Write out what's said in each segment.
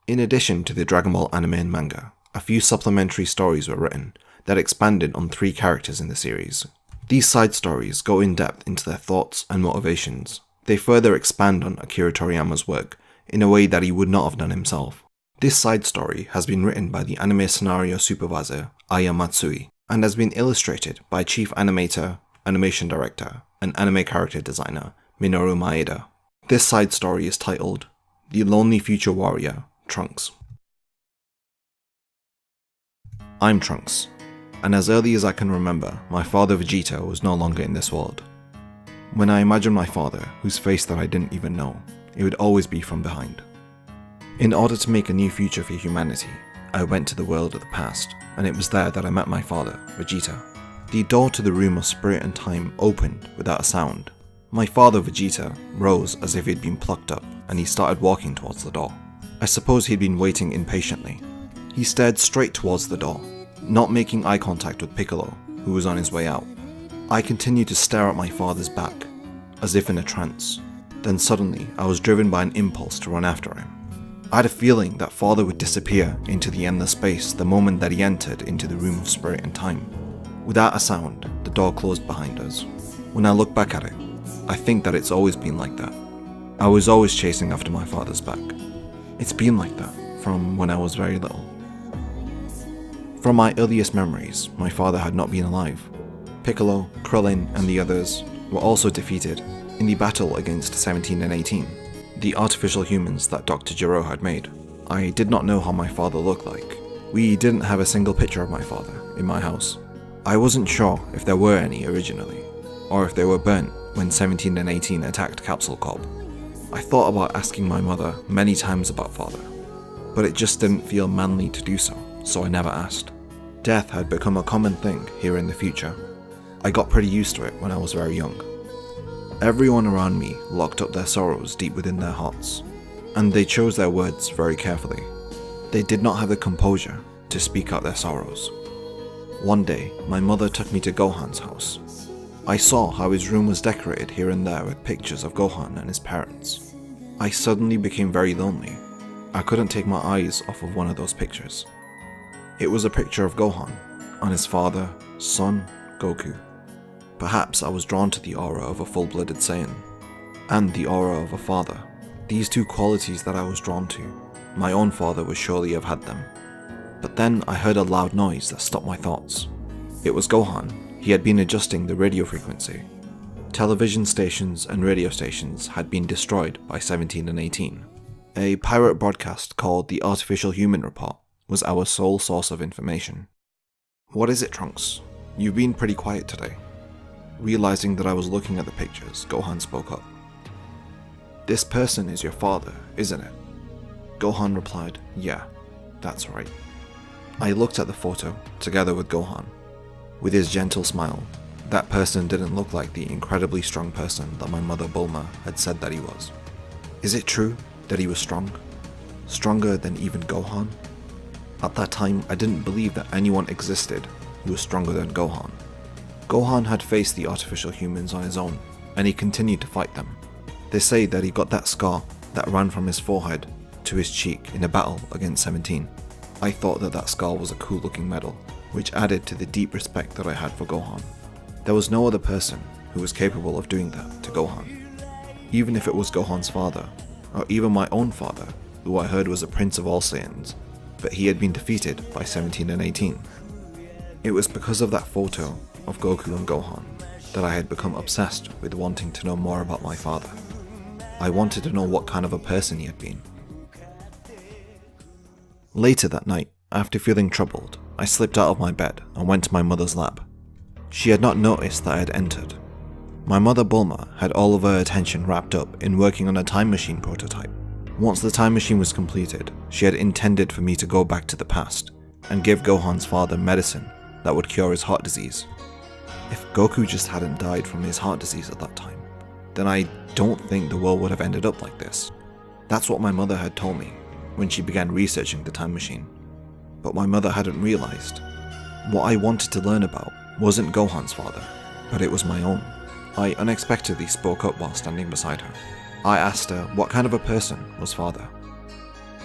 In addition to the Dragon Ball anime and manga, a few supplementary stories were written that expanded on 3 characters in the series. These side stories go in depth into their thoughts and motivations. They further expand on Akira Toriyama's work in a way that he would not have done himself. This side story has been written by the anime scenario supervisor Aya Matsui and has been illustrated by chief animator, animation director, and anime character designer Minoru Maeda. This side story is titled The Lonely Future Warrior, Trunks. I'm Trunks, and as early as I can remember, my father Vegeta was no longer in this world. When I imagine my father, whose face that I didn't even know, it would always be from behind. In order to make a new future for humanity, I went to the world of the past, and it was there that I met my father, Vegeta. The door to the room of spirit and time opened without a sound. My father, Vegeta, rose as if he'd been plucked up, and he started walking towards the door. I suppose he'd been waiting impatiently. He stared straight towards the door, not making eye contact with Piccolo, who was on his way out. I continued to stare at my father's back, as if in a trance. Then suddenly, I was driven by an impulse to run after him. I had a feeling that father would disappear into the endless space the moment that he entered into the room of spirit and time. Without a sound, the door closed behind us. When I look back at it, I think that it's always been like that. I was always chasing after my father's back. It's been like that from when I was very little. From my earliest memories, my father had not been alive. Piccolo, Krillin, and the others were also defeated in the battle against 17 and 18, the artificial humans that Dr. Gero had made. I did not know how my father looked like. We didn't have a single picture of my father in my house. I wasn't sure if there were any originally, or if they were burnt when 17 and 18 attacked Capsule Corp. I thought about asking my mother many times about father, but it just didn't feel manly to do so I never asked. Death had become a common thing here in the future. I got pretty used to it when I was very young. Everyone around me locked up their sorrows deep within their hearts, and they chose their words very carefully. They did not have the composure to speak out their sorrows. One day, my mother took me to Gohan's house. I saw how his room was decorated here and there with pictures of Gohan and his parents. I suddenly became very lonely. I couldn't take my eyes off of one of those pictures. It was a picture of Gohan on his father, son, Goku. Perhaps I was drawn to the aura of a full-blooded Saiyan, and the aura of a father. These 2 qualities that I was drawn to, my own father would surely have had them. But then I heard a loud noise that stopped my thoughts. It was Gohan. He had been adjusting the radio frequency. Television stations and radio stations had been destroyed by 17 and 18. A pirate broadcast called the Artificial Human Report was our sole source of information. "What is it, Trunks? You've been pretty quiet today." Realizing that I was looking at the pictures, Gohan spoke up. "This person is your father, isn't it?" Gohan replied, "Yeah, that's right." I looked at the photo, together with Gohan. With his gentle smile, that person didn't look like the incredibly strong person that my mother Bulma had said that he was. Is it true that he was strong? Stronger than even Gohan? At that time, I didn't believe that anyone existed who was stronger than Gohan. Gohan had faced the artificial humans on his own, and he continued to fight them. They say that he got that scar that ran from his forehead to his cheek in a battle against 17. I thought that that scar was a cool looking medal, which added to the deep respect that I had for Gohan. There was no other person who was capable of doing that to Gohan. Even if it was Gohan's father, or even my own father, who I heard was a prince of all Saiyans, but he had been defeated by 17 and 18. It was because of that photo of Goku and Gohan that I had become obsessed with wanting to know more about my father. I wanted to know what kind of a person he had been. Later that night, after feeling troubled, I slipped out of my bed and went to my mother's lab. She had not noticed that I had entered. My mother Bulma had all of her attention wrapped up in working on a time machine prototype. Once the time machine was completed, she had intended for me to go back to the past and give Gohan's father medicine that would cure his heart disease. If Goku just hadn't died from his heart disease at that time, then I don't think the world would have ended up like this. That's what my mother had told me when she began researching the time machine. But my mother hadn't realized. What I wanted to learn about wasn't Gohan's father, but it was my own. I unexpectedly spoke up while standing beside her. I asked her what kind of a person was father.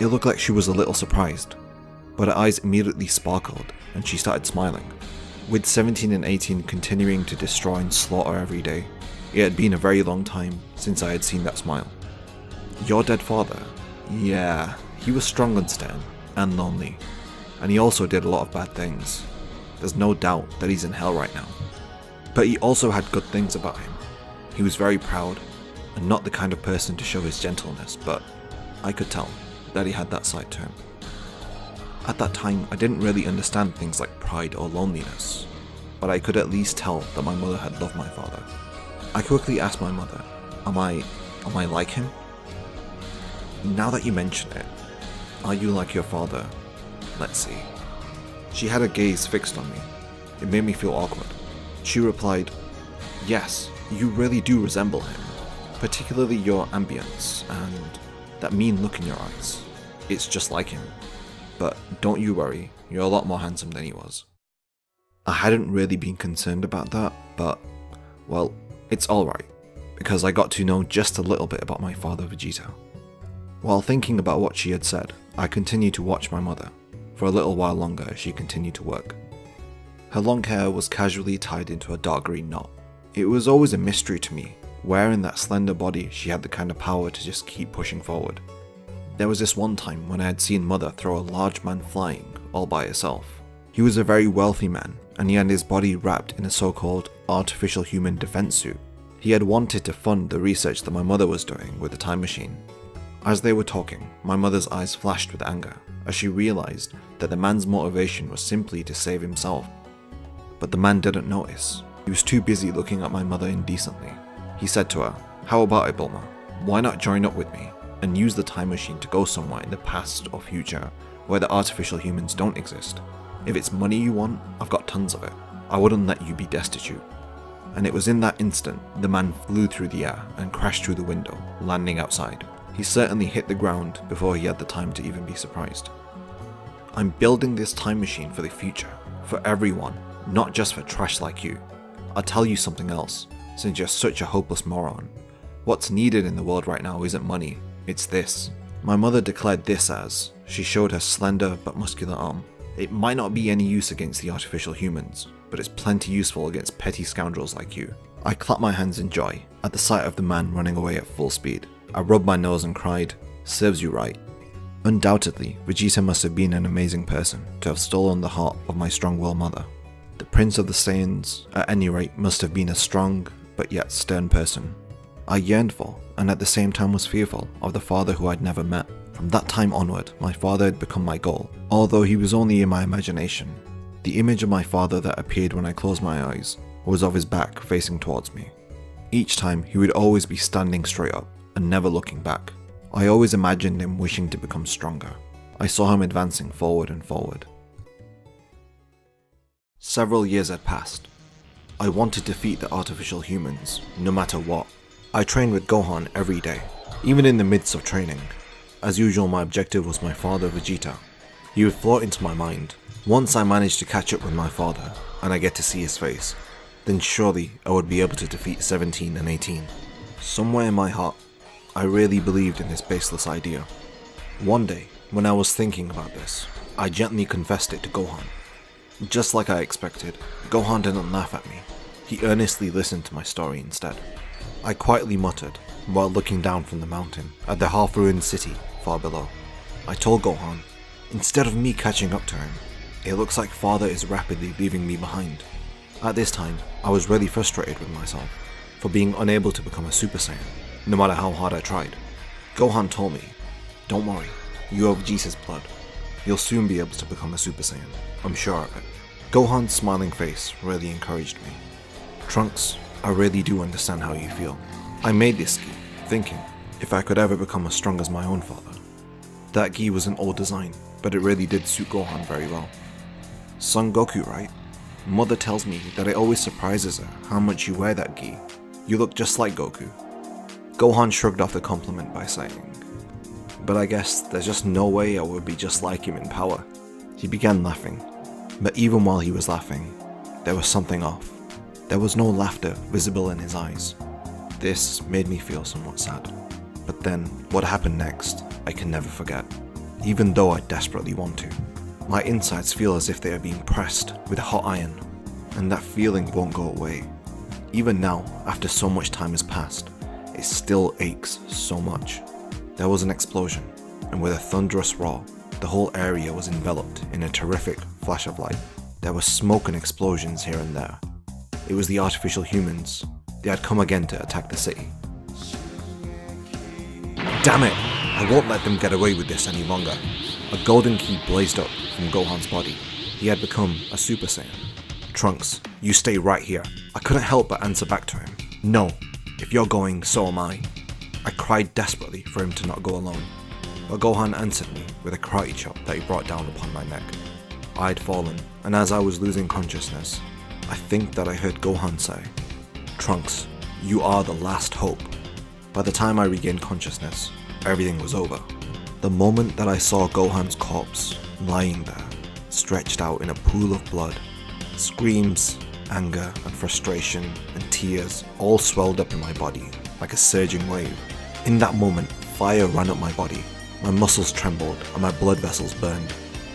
It looked like she was a little surprised, but her eyes immediately sparkled and she started smiling. With 17 and 18 continuing to destroy and slaughter every day, it had been a very long time since I had seen that smile. Your dead father? Yeah, he was strong and stern, and lonely, and he also did a lot of bad things. There's no doubt that he's in hell right now. But he also had good things about him. He was very proud, and not the kind of person to show his gentleness, but I could tell that he had that side to him. At that time, I didn't really understand things like pride or loneliness, but I could at least tell that my mother had loved my father. I quickly asked my mother, am I like him? Now that you mention it, are you like your father? Let's see. She had her gaze fixed on me. It made me feel awkward. She replied, yes, you really do resemble him, particularly your ambience and that mean look in your eyes. It's just like him. But don't you worry, you're a lot more handsome than he was. I hadn't really been concerned about that, but, well, it's alright, because I got to know just a little bit about my father Vegeta. While thinking about what she had said, I continued to watch my mother, for a little while longer as she continued to work. Her long hair was casually tied into a dark green knot. It was always a mystery to me, where in that slender body she had the kind of power to just keep pushing forward. There was this one time when I had seen Mother throw a large man flying, all by herself. He was a very wealthy man, and he had his body wrapped in a so-called artificial human defense suit. He had wanted to fund the research that my mother was doing with the time machine. As they were talking, my mother's eyes flashed with anger, as she realized that the man's motivation was simply to save himself. But the man didn't notice. He was too busy looking at my mother indecently. He said to her, how about it, Bulma? Why not join up with me and use the time machine to go somewhere in the past or future where the artificial humans don't exist? If it's money you want, I've got tons of it. I wouldn't let you be destitute. And it was in that instant the man flew through the air and crashed through the window, landing outside. He certainly hit the ground before he had the time to even be surprised. I'm building this time machine for the future, for everyone, not just for trash like you. I'll tell you something else, since you're such a hopeless moron. What's needed in the world right now isn't money, it's this. My mother declared this as, she showed her slender but muscular arm. It might not be any use against the artificial humans, but it's plenty useful against petty scoundrels like you. I clapped my hands in joy at the sight of the man running away at full speed. I rubbed my nose and cried, serves you right. Undoubtedly, Vegeta must have been an amazing person to have stolen the heart of my strong-willed mother. The Prince of the Saiyans, at any rate, must have been a strong, but yet stern person. I yearned for, and at the same time was fearful, of the father who I'd never met. From that time onward, my father had become my goal, although he was only in my imagination. The image of my father that appeared when I closed my eyes was of his back facing towards me. Each time, he would always be standing straight up, and never looking back. I always imagined him wishing to become stronger. I saw him advancing forward and forward. Several years had passed. I wanted to defeat the artificial humans, no matter what. I trained with Gohan every day, even in the midst of training. As usual, my objective was my father Vegeta. He would float into my mind. Once I managed to catch up with my father, and I get to see his face, then surely I would be able to defeat 17 and 18. Somewhere in my heart, I really believed in this baseless idea. One day, when I was thinking about this, I gently confessed it to Gohan. Just like I expected, Gohan didn't laugh at me. He earnestly listened to my story instead. I quietly muttered, while looking down from the mountain, at the half-ruined city far below. I told Gohan, instead of me catching up to him, it looks like father is rapidly leaving me behind. At this time, I was really frustrated with myself, for being unable to become a Super Saiyan, no matter how hard I tried. Gohan told me, don't worry, you have Vegeta's blood. You'll soon be able to become a Super Saiyan, I'm sure of it. Gohan's smiling face really encouraged me. Trunks, I really do understand how you feel. I made this gi, thinking if I could ever become as strong as my own father. That gi was an old design, but it really did suit Gohan very well. Son Goku, right? Mother tells me that it always surprises her how much you wear that gi. You look just like Goku. Gohan shrugged off the compliment by saying, but I guess there's just no way I would be just like him in power. He began laughing, but even while he was laughing, there was something off. There was no laughter visible in his eyes. This made me feel somewhat sad. But then, what happened next, I can never forget. even though I desperately want to. My insides feel as if they are being pressed with a hot iron, and that feeling won't go away. Even now, after so much time has passed, it still aches so much. There was an explosion, and with a thunderous roar, the whole area was enveloped in a terrific flash of light. There was smoke and explosions here and there. It was the artificial humans. They had come again to attack the city. Damn it! I won't let them get away with this any longer. A golden key blazed up from Gohan's body. He had become a Super Saiyan. Trunks, you stay right here. I couldn't help but answer back to him. No, if you're going, so am I. I cried desperately for him to not go alone, but Gohan answered me with a karate chop that he brought down upon my neck. I had fallen, and as I was losing consciousness, I think that I heard Gohan say, "Trunks, you are the last hope." By the time I regained consciousness, everything was over. The moment that I saw Gohan's corpse lying there, stretched out in a pool of blood, screams, anger and frustration and tears all swelled up in my body like a surging wave. In that moment, fire ran up my body. My muscles trembled and my blood vessels burned.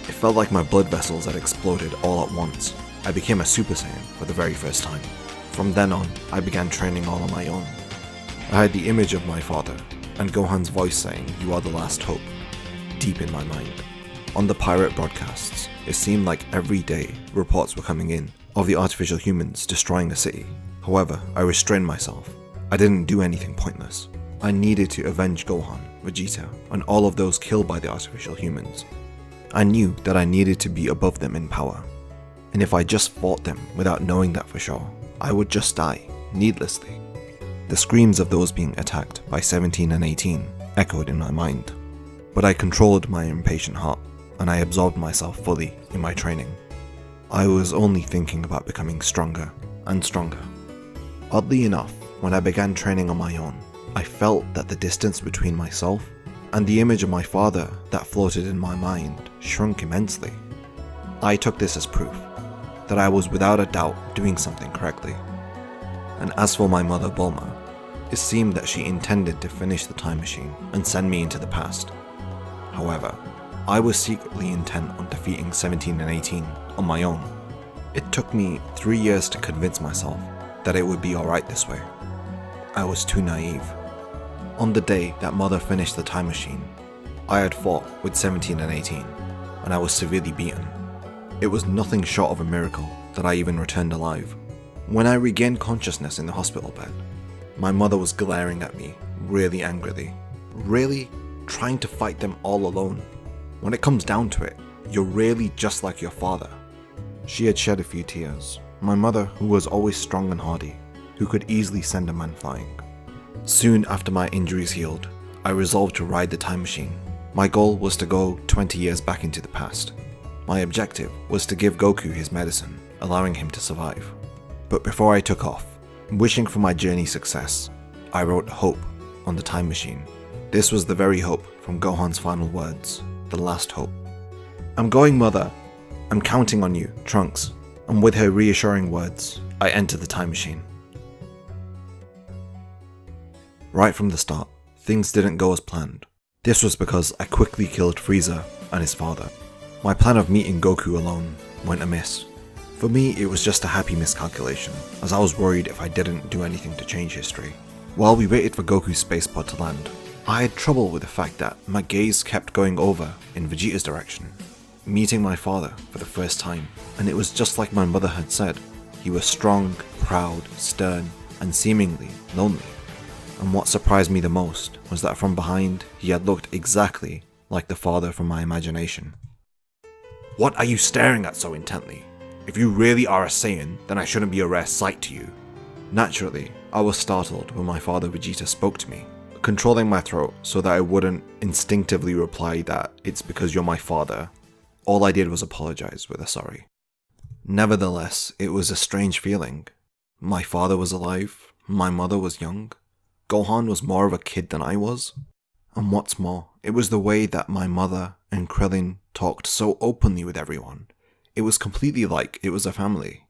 It felt like my blood vessels had exploded all at once. I became a Super Saiyan for the very first time. From then on, I began training all on my own. I had the image of my father and Gohan's voice saying, "You are the last hope," deep in my mind. On the pirate broadcasts, it seemed like every day reports were coming in of the artificial humans destroying the city. However, I restrained myself. I didn't do anything pointless. I needed to avenge Gohan, Vegeta, and all of those killed by the artificial humans. I knew that I needed to be above them in power. And if I just fought them without knowing that for sure, I would just die, needlessly. The screams of those being attacked by 17 and 18 echoed in my mind. But I controlled my impatient heart, and I absorbed myself fully in my training. I was only thinking about becoming stronger and stronger. Oddly enough, when I began training on my own, I felt that the distance between myself and the image of my father that floated in my mind shrunk immensely. I took this as proof that I was without a doubt doing something correctly. And as for my mother Bulma, it seemed that she intended to finish the time machine and send me into the past. However, I was secretly intent on defeating 17 and 18 on my own. It took me 3 years to convince myself that it would be alright this way. I was too naive. On the day that mother finished the time machine, I had fought with 17 and 18, and I was severely beaten. It was nothing short of a miracle that I even returned alive. When I regained consciousness in the hospital bed, my mother was glaring at me really angrily. Really? Trying to fight them all alone? When it comes down to it, you're really just like your father. She had shed a few tears. My mother, who was always strong and hardy, who could easily send a man flying. Soon after my injuries healed, I resolved to ride the time machine. My goal was to go 20 years back into the past. My objective was to give Goku his medicine, allowing him to survive. But before I took off, wishing for my journey success, I wrote hope on the time machine. This was the very hope from Gohan's final words, the last hope. "I'm going, mother. I'm counting on you, Trunks." And with her reassuring words, I entered the time machine. Right from the start, things didn't go as planned. This was because I quickly killed Frieza and his father. My plan of meeting Goku alone went amiss. For me, it was just a happy miscalculation, as I was worried if I didn't do anything to change history. While we waited for Goku's spacepod to land, I had trouble with the fact that my gaze kept going over in Vegeta's direction, meeting my father for the first time, and it was just like my mother had said. He was strong, proud, stern, and seemingly lonely. And what surprised me the most was that from behind, he had looked exactly like the father from my imagination. "What are you staring at so intently? If you really are a Saiyan, then I shouldn't be a rare sight to you." Naturally, I was startled when my father Vegeta spoke to me, controlling my throat so that I wouldn't instinctively reply that it's because you're my father. All I did was apologize with a sorry. Nevertheless, it was a strange feeling. My father was alive, my mother was young, Gohan was more of a kid than I was. And what's more, it was the way that my mother and Krillin talked so openly with everyone. It was completely like it was a family.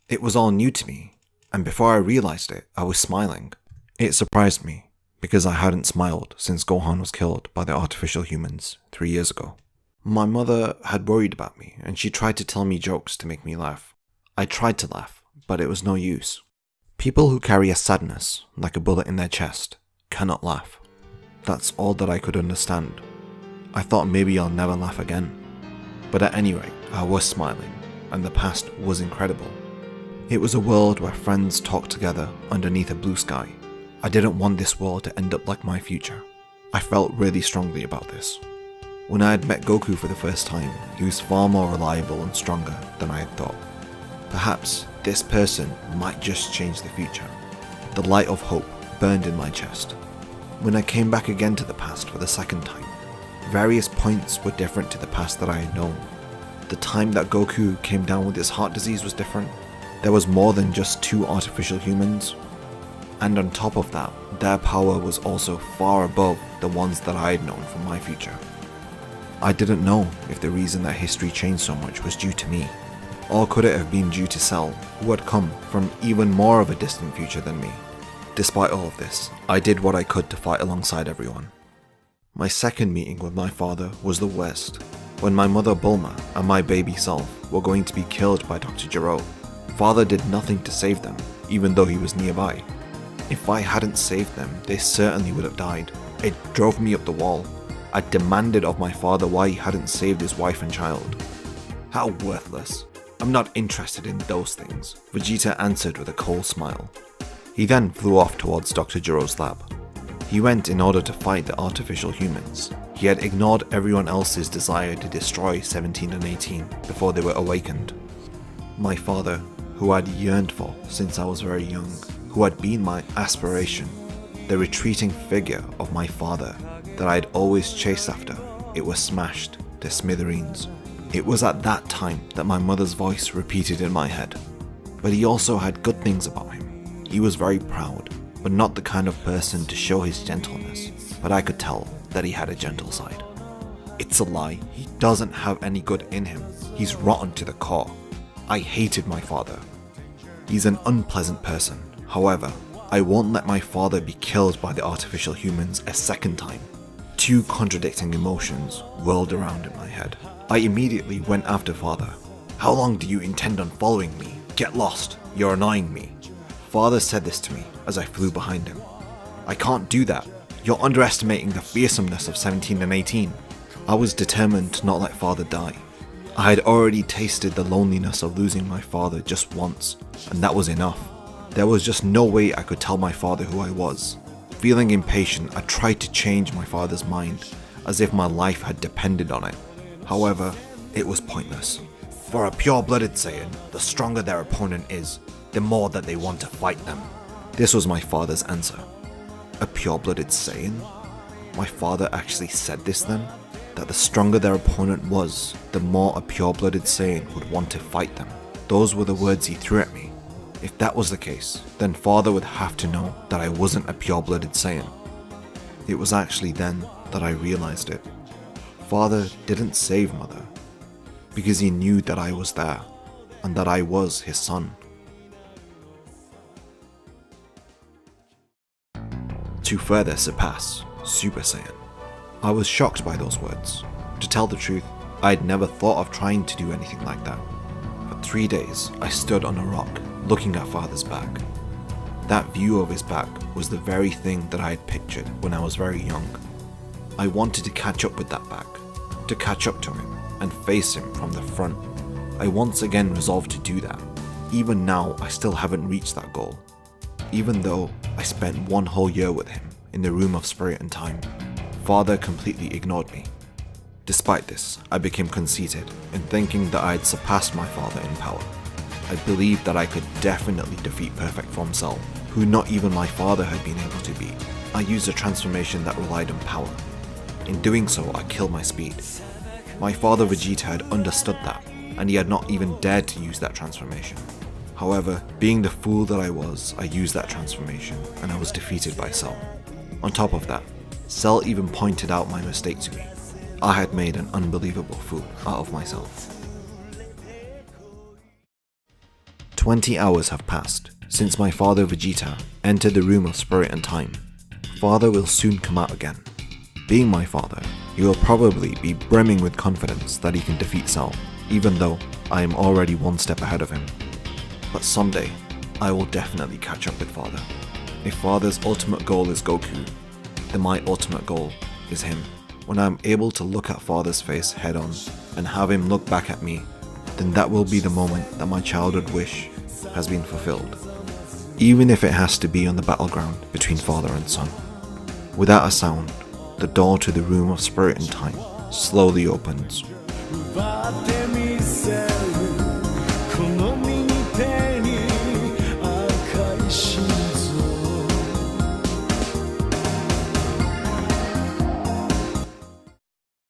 It was all new to me, and before I realized it, I was smiling. It surprised me, because I hadn't smiled since Gohan was killed by the artificial humans 3 years ago. My mother had worried about me, and she tried to tell me jokes to make me laugh. I tried to laugh, but it was no use. People who carry a sadness, like a bullet in their chest, cannot laugh. That's all that I could understand. I thought maybe I'll never laugh again. But at any rate, I was smiling, and the past was incredible. It was a world where friends talked together underneath a blue sky. I didn't want this world to end up like my future. I felt really strongly about this. When I had met Goku for the first time, he was far more reliable and stronger than I had thought. Perhaps this person might just change the future. The light of hope burned in my chest. When I came back again to the past for the second time, various points were different to the past that I had known. The time that Goku came down with his heart disease was different. There was more than just 2 artificial humans. And on top of that, their power was also far above the ones that I had known from my future. I didn't know if the reason that history changed so much was due to me, or could it have been due to Cell, who had come from even more of a distant future than me. Despite all of this, I did what I could to fight alongside everyone. My second meeting with my father was the worst, when my mother Bulma and my baby self were going to be killed by Dr. Gero. Father did nothing to save them, even though he was nearby. If I hadn't saved them, they certainly would have died. It drove me up the wall. I demanded of my father why he hadn't saved his wife and child. How worthless. I'm not interested in those things, Vegeta answered with a cold smile. He then flew off towards Dr. Gero's lab. He went in order to fight the artificial humans. He had ignored everyone else's desire to destroy 17 and 18 before they were awakened. My father, who I'd yearned for since I was very young, who had been my aspiration, the retreating figure of my father that I'd always chased after, it was smashed to smithereens. It was at that time that my mother's voice repeated in my head. But he also had good things about him. He was very proud, but not the kind of person to show his gentleness, but I could tell that he had a gentle side. It's a lie. He doesn't have any good in him. He's rotten to the core. I hated my father. He's an unpleasant person. However, I won't let my father be killed by the artificial humans a second time. 2 contradicting emotions whirled around in my head. I immediately went after father. How long do you intend on following me? Get lost. You're annoying me. Father said this to me as I flew behind him. I can't do that. You're underestimating the fearsomeness of 17 and 18. I was determined to not let father die. I had already tasted the loneliness of losing my father just once, and that was enough. There was just no way I could tell my father who I was. Feeling impatient, I tried to change my father's mind, as if my life had depended on it. However, it was pointless. For a pure-blooded Saiyan, the stronger their opponent is, the more that they want to fight them. This was my father's answer. A pure-blooded Saiyan? My father actually said this then? That the stronger their opponent was, the more a pure-blooded Saiyan would want to fight them. Those were the words he threw at me. If that was the case, then father would have to know that I wasn't a pure-blooded Saiyan. It was actually then that I realized it. Father didn't save mother, because he knew that I was there, and that I was his son. To further surpass Super Saiyan. I was shocked by those words. To tell the truth, I had never thought of trying to do anything like that. For 3 days, I stood on a rock, looking at father's back. That view of his back was the very thing that I had pictured when I was very young. I wanted to catch up with that back, to catch up to him and face him from the front. I once again resolved to do that. Even now, I still haven't reached that goal. Even though I spent 1 whole year with him in the room of spirit and time, father completely ignored me. Despite this, I became conceited in thinking that I had surpassed my father in power. I believed that I could definitely defeat Perfect Form Cell, who not even my father had been able to beat. I used a transformation that relied on power. In doing so, I killed my speed. My father Vegeta had understood that, and he had not even dared to use that transformation. However, being the fool that I was, I used that transformation, and I was defeated by Cell. On top of that, Cell even pointed out my mistake to me. I had made an unbelievable fool out of myself. 20 hours have passed since my father Vegeta entered the room of spirit and time. Father will soon come out again. Being my father, he will probably be brimming with confidence that he can defeat Cell, even though I am already one step ahead of him. But someday, I will definitely catch up with Father. If Father's ultimate goal is Goku, then my ultimate goal is him. When I am able to look at Father's face head on and have him look back at me, then that will be the moment that my childhood wish has been fulfilled. Even if it has to be on the battleground between father and son. Without a sound, the door to the room of spirit and time slowly opens.